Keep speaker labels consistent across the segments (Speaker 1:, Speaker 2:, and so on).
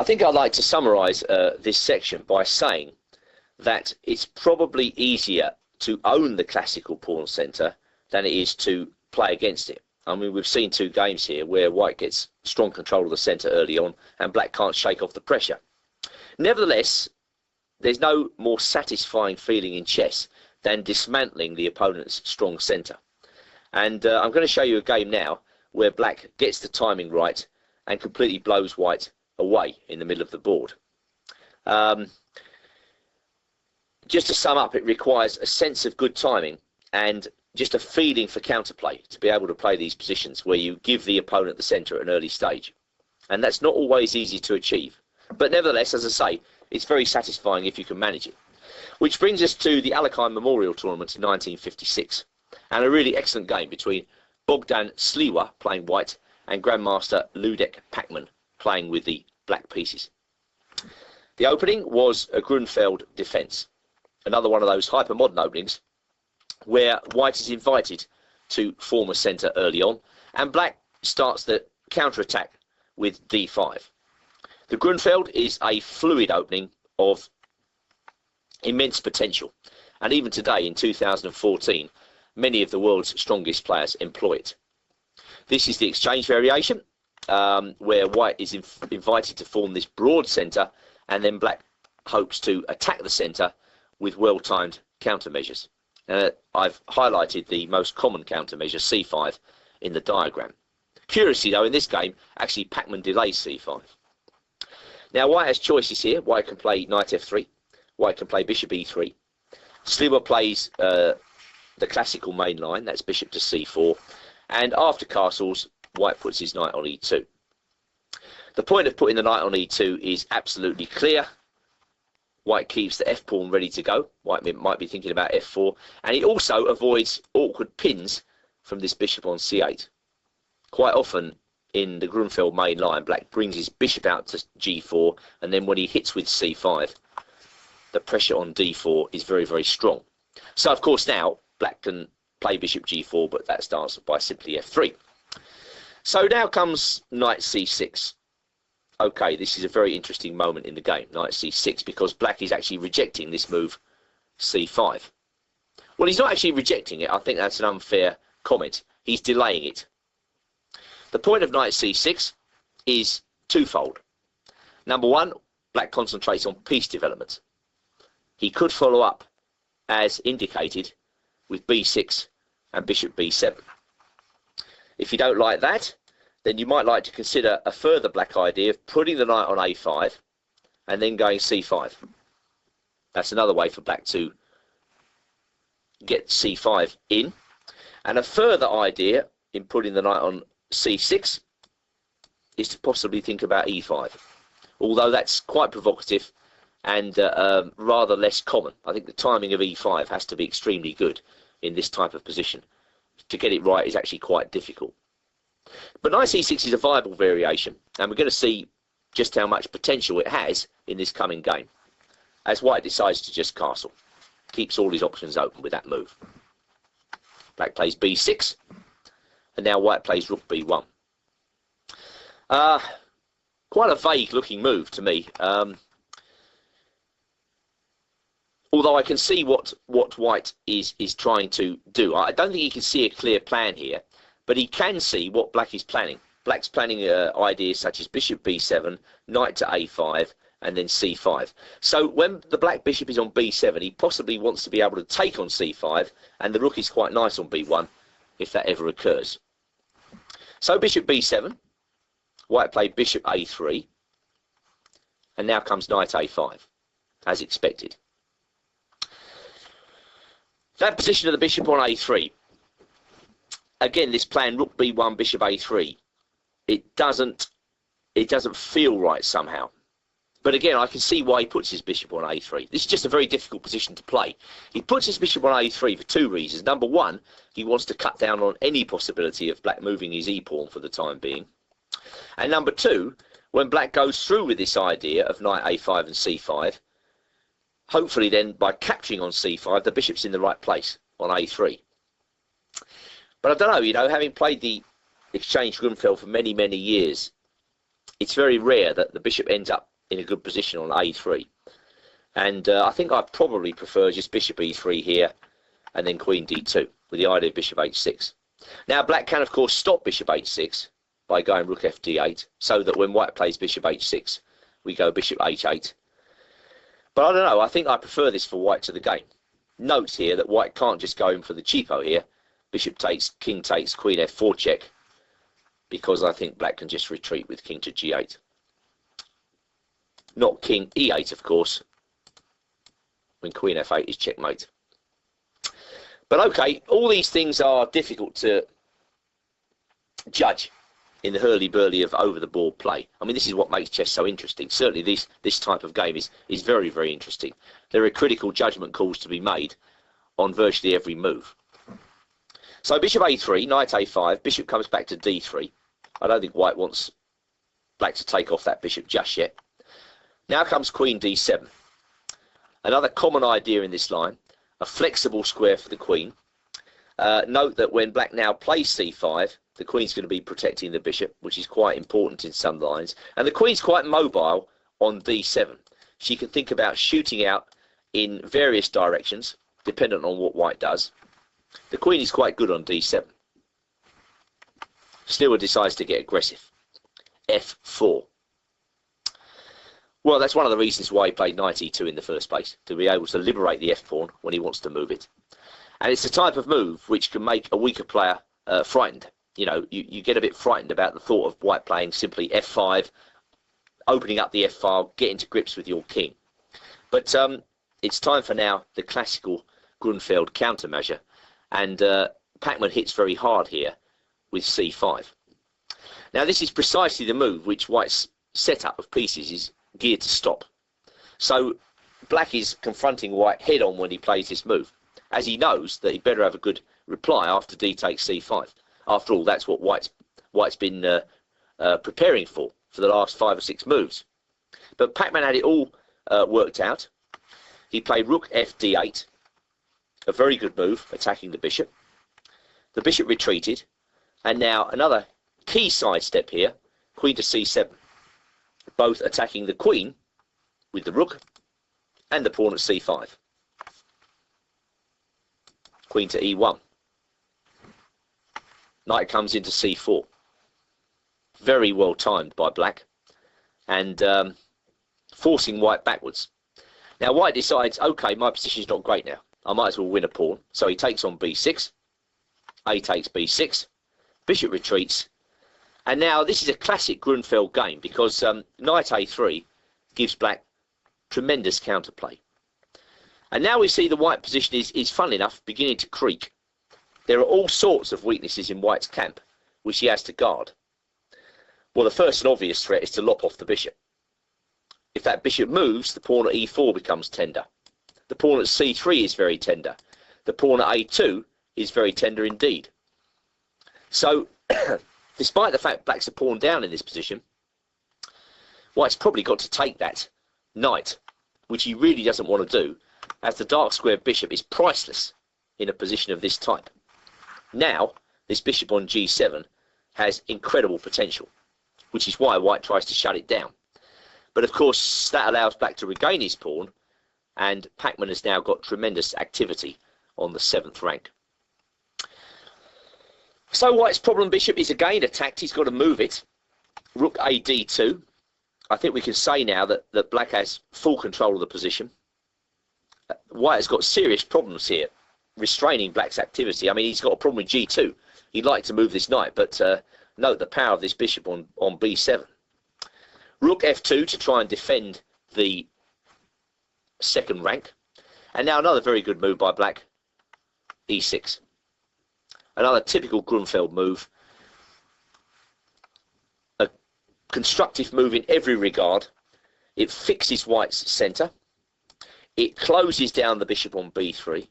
Speaker 1: I think I'd like to summarise this section by saying that it's probably easier to own the classical pawn centre than it is to play against it. I mean, we've seen two games here where white gets strong control of the centre early on and black can't shake off the pressure. Nevertheless, there's no more satisfying feeling in chess than dismantling the opponent's strong centre. And I'm going to show you a game now where black gets the timing right and completely blows white away in the middle of the board. Just to sum up, it requires a sense of good timing and just a feeling for counterplay to be able to play these positions where you give the opponent the centre at an early stage. And that's not always easy to achieve. But nevertheless, as I say, it's very satisfying if you can manage it. Which brings us to the Alekhine Memorial Tournament in 1956, and a really excellent game between Bogdan Sliwa playing white and Grandmaster Ludek Pachman playing with the black pieces. The opening was a Grunfeld defence, another one of those hyper-modern openings where white is invited to form a centre early on, and black starts the counter-attack with d5. The Grunfeld is a fluid opening of immense potential, and even today in 2014 many of the world's strongest players employ it. This is the exchange variation where white is invited to form this broad centre, and then black hopes to attack the centre with well-timed countermeasures. I've highlighted the most common countermeasure, c5, in the diagram. Curiously though, in this game actually Pachman delays c5. Now white has choices here. White can play knight f3, white can play bishop e3. Sliwa plays the classical main line, that's bishop to c4, and after castles white puts his knight on e2. The point of putting the knight on e2 is absolutely clear. White keeps the f pawn ready to go. White might be thinking about f4, and he also avoids awkward pins from this bishop on c8. Quite often in the Grunfeld main line, black brings his bishop out to g4, and then when he hits with c5, the pressure on d4 is very, very strong. So of course now black can play bishop g4, but that starts by simply f3. So now comes knight c6. Okay, this is a very interesting moment in the game, knight c6, because black is actually rejecting this move c5. Well, he's not actually rejecting it. I think that's an unfair comment. He's delaying it. The point of knight c6 is twofold. Number one, black concentrates on piece development. He could follow up, as indicated, with b6 and bishop b7. If you don't like that, then you might like to consider a further black idea of putting the knight on a5 and then going c5. That's another way for black to get c5 in. And a further idea in putting the knight on c6 is to possibly think about e5, although that's quite provocative and rather less common. I think the timing of e5 has to be extremely good in this type of position. To get it right is actually quite difficult. But knight c6 is a viable variation, and we're going to see just how much potential it has in this coming game, as white decides to just castle. Keeps all his options open with that move. Black plays b6, and now white plays rook b1. Quite a vague looking move to me. Although I can see what white is trying to do. I don't think he can see a clear plan here, but he can see what black is planning. Black's planning ideas such as bishop b7, knight to a5, and then c5. So when the black bishop is on b7, he possibly wants to be able to take on c5, and the rook is quite nice on b1, if that ever occurs. So bishop b7, white played bishop a3, and now comes knight a5, as expected. That position of the bishop on a3, again, this plan rook b1, bishop a3, it doesn't feel right somehow. But again, I can see why he puts his bishop on a3. This is just a very difficult position to play. He puts his bishop on a3 for two reasons. Number one, he wants to cut down on any possibility of black moving his e-pawn for the time being. And number two, when black goes through with this idea of knight a5 and c5, hopefully then by capturing on c5, the bishop's in the right place on a3. But I don't know, having played the exchange Grunfeld for many, many years, it's very rare that the bishop ends up in a good position on a3. And I think I probably prefer just bishop e3 here and then queen d2 with the idea of bishop h6. Now black can of course stop bishop h6 by going rook fd8, so that when white plays bishop h6 we go bishop h8. But I don't know, I think I prefer this for white to the game. Note here that white can't just go in for the cheapo here. Bishop takes, king takes, queen f4 check, because I think black can just retreat with king to g8. Not king e8 of course, when queen f8 is checkmate. But okay, all these things are difficult to judge in the hurly-burly of over-the-board play. I mean, this is what makes chess so interesting. Certainly this type of game is very, very interesting. There are critical judgment calls to be made on virtually every move. So bishop a3, knight a5, bishop comes back to d3. I don't think white wants black to take off that bishop just yet. Now comes queen d7. Another common idea in this line, a flexible square for the queen. Note that when black now plays c5, the queen's going to be protecting the bishop, which is quite important in some lines. And the queen's quite mobile on d7. She can think about shooting out in various directions, dependent on what white does. The queen is quite good on d7. Stewart decides to get aggressive. f4. Well, that's one of the reasons why he played knight e2 in the first place, to be able to liberate the f-pawn when he wants to move it. And it's the type of move which can make a weaker player frightened. You know, you get a bit frightened about the thought of white playing simply f5, opening up the f-file, getting to grips with your king. But it's time for now the classical Grunfeld countermeasure, and Pachmann hits very hard here with c5. Now this is precisely the move which white's setup of pieces is geared to stop. So black is confronting white head on when he plays this move, as he knows that he better have a good reply after d takes c5. After all, that's what white's been preparing for the last 5 or 6 moves. But Pachmann had it all worked out. He played rook fd8, a very good move, attacking the bishop. The bishop retreated, and now another key sidestep here, queen to c7, both attacking the queen with the rook and the pawn at c5. Queen to e1. Knight comes into c4. Very well timed by black, and forcing white backwards. Now white decides, okay, my position is not great now. I might as well win a pawn. So he takes on b6. A takes b6. Bishop retreats. And now this is a classic Grunfeld game, because knight a3 gives black tremendous counterplay. And now we see the white position is funnily enough beginning to creak. There are all sorts of weaknesses in white's camp which he has to guard. Well, the first and obvious threat is to lop off the bishop. If that bishop moves, the pawn at e4 becomes tender. The pawn at c3 is very tender. The pawn at a2 is very tender indeed. So despite the fact black's a pawn down in this position, white's probably got to take that knight, which he really doesn't want to do, as the dark square bishop is priceless in a position of this type. Now this bishop on g7 has incredible potential, which is why white tries to shut it down. But of course that allows black to regain his pawn, and Pachmann has now got tremendous activity on the 7th rank. So white's problem bishop is again attacked. He's got to move it. Rook a d2. I think we can say now that black has full control of the position. White has got serious problems here restraining black's activity. I mean, he's got a problem with g2. He'd like to move this knight, but note the power of this bishop on b7. Rook f2 to try and defend the 2nd rank. And now another very good move by black, e6. Another typical Grunfeld move. A constructive move in every regard. It fixes white's centre. It closes down the bishop on b3.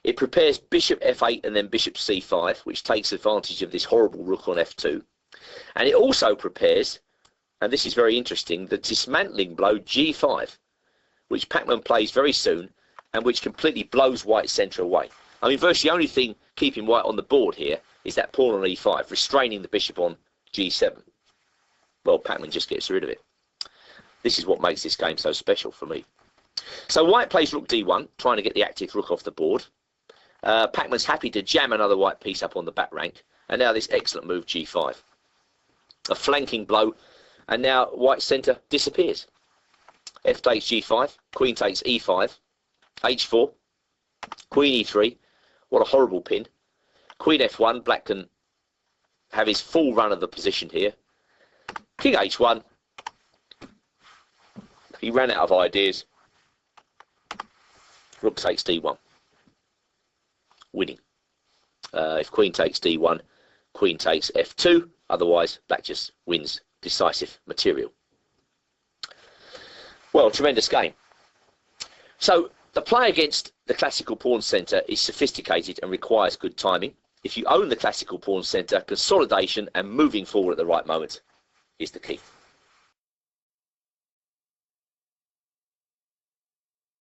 Speaker 1: It prepares bishop f8 and then bishop c5, which takes advantage of this horrible rook on f2. And it also prepares, and this is very interesting, the dismantling blow g5, which Pachmann plays very soon, and which completely blows white's centre away. I mean, virtually the only thing keeping white on the board here is that pawn on e5, restraining the bishop on g7. Well, Pachmann just gets rid of it. This is what makes this game so special for me. So white plays rook d1, trying to get the active rook off the board. Pacman's happy to jam another white piece up on the back rank. And now this excellent move g5. A flanking blow. And now white's centre disappears. F takes g5. Queen takes e5. h4. Queen e3. What a horrible pin. Queen f1. Black can have his full run of the position here. King h1. He ran out of ideas. Rook takes d1. Winning. If queen takes d1, queen takes f2. Otherwise, black just wins decisive material. Well, tremendous game. So the play against the classical pawn centre is sophisticated and requires good timing. If you own the classical pawn centre, consolidation and moving forward at the right moment is the key.